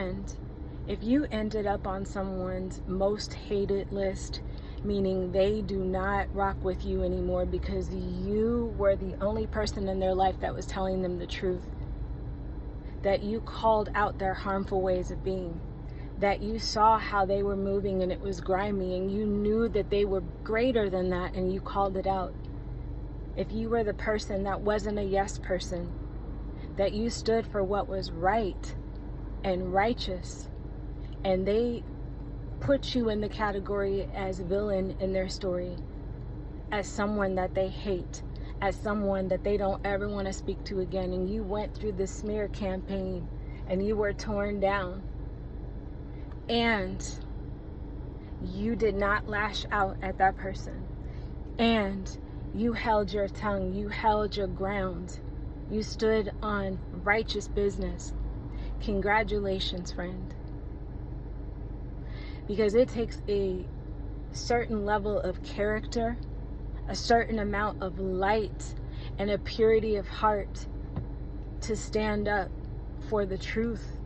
friend, if you ended up on someone's most hated list, meaning they do not rock with you anymore because you were the only person in their life that was telling them the truth, that you called out their harmful ways of being, that you saw how they were moving and it was grimy and you knew that they were greater than that and you called it out. If you were the person that wasn't a yes person, that you stood for what was right and righteous, and they put you in the category as villain in their story, as someone that they hate, as someone that they don't ever want to speak to again, and you went through the smear campaign and you were torn down, and you did not lash out at that person, and you held your tongue, you held your ground, you stood on righteous business. Congratulations, friend. Because it takes a certain level of character, a certain amount of light, and a purity of heart to stand up for the truth,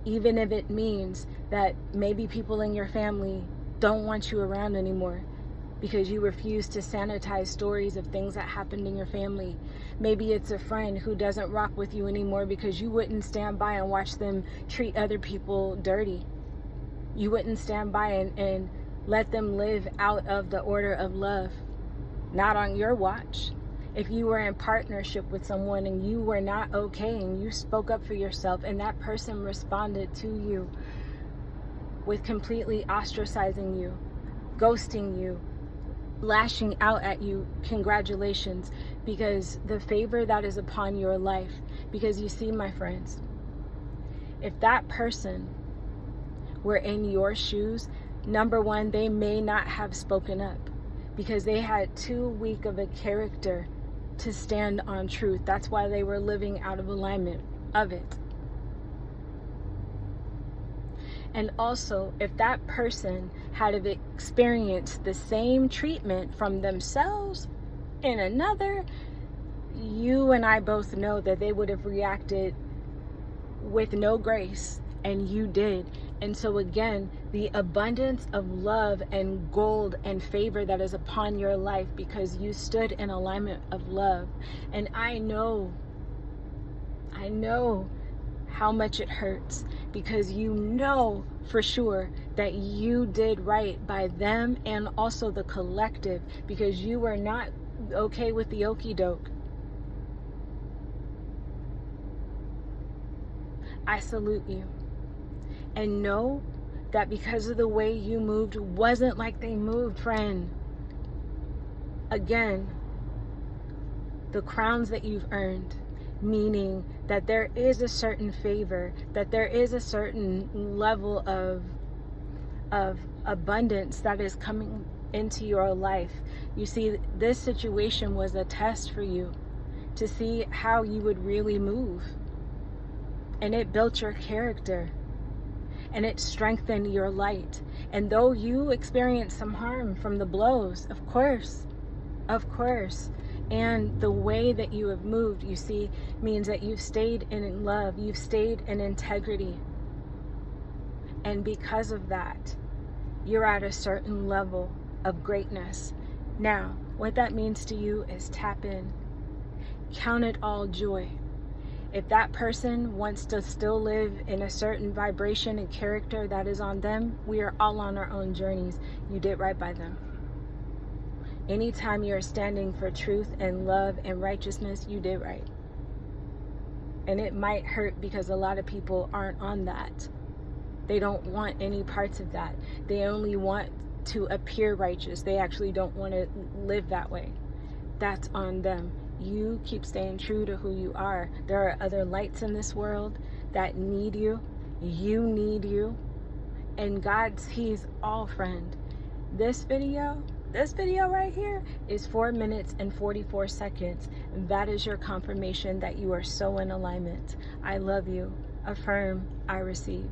even if it means that maybe people in your family don't want you around anymore because you refuse to sanitize stories of things that happened in your family. Maybe it's a friend who doesn't rock with you anymore because you wouldn't stand by and watch them treat other people dirty. You wouldn't stand by and let them live out of the order of love. Not on your watch. If you were in partnership with someone and you were not okay and you spoke up for yourself and that person responded to you with completely ostracizing you, ghosting you, lashing out at you, congratulations, because the favor that is upon your life, because you see, my friends, if that person were in your shoes, number one, they may not have spoken up because they had too weak of a character to stand on truth. That's why they were living out of alignment of it. And also, if that person had experienced the same treatment from themselves and another, you and I both know that they would have reacted with no grace, and you did. And so again, the abundance of love and gold and favor that is upon your life because you stood in alignment of love. And I know how much it hurts because you know for sure that you did right by them and also the collective, because you were not okay with the okie doke. I salute you. And know that because of the way you moved wasn't like they moved, friend. Again, the crowns that you've earned, meaning that there is a certain favor, that there is a certain level of abundance that is coming into your life. You see, this situation was a test for you to see how you would really move. And it built your character. And it strengthened your light. And though you experienced some harm from the blows, of course, and the way that you have moved, you see, means that you've stayed in love, you've stayed in integrity. And because of that, you're at a certain level of greatness. Now, what that means to you is tap in. Count it all joy. If that person wants to still live in a certain vibration and character that is on them, we are all on our own journeys. You did right by them. Anytime you're standing for truth and love and righteousness, you did right. And it might hurt because a lot of people aren't on that. They don't want any parts of that. They only want to appear righteous. They actually don't want to live that way. That's on them. You keep staying true to who you are. There are other lights in this world that need you. You need you. And God sees all, friend. This video right here is 4 minutes and 44 seconds. That is your confirmation that you are so in alignment. I love you. Affirm, I receive.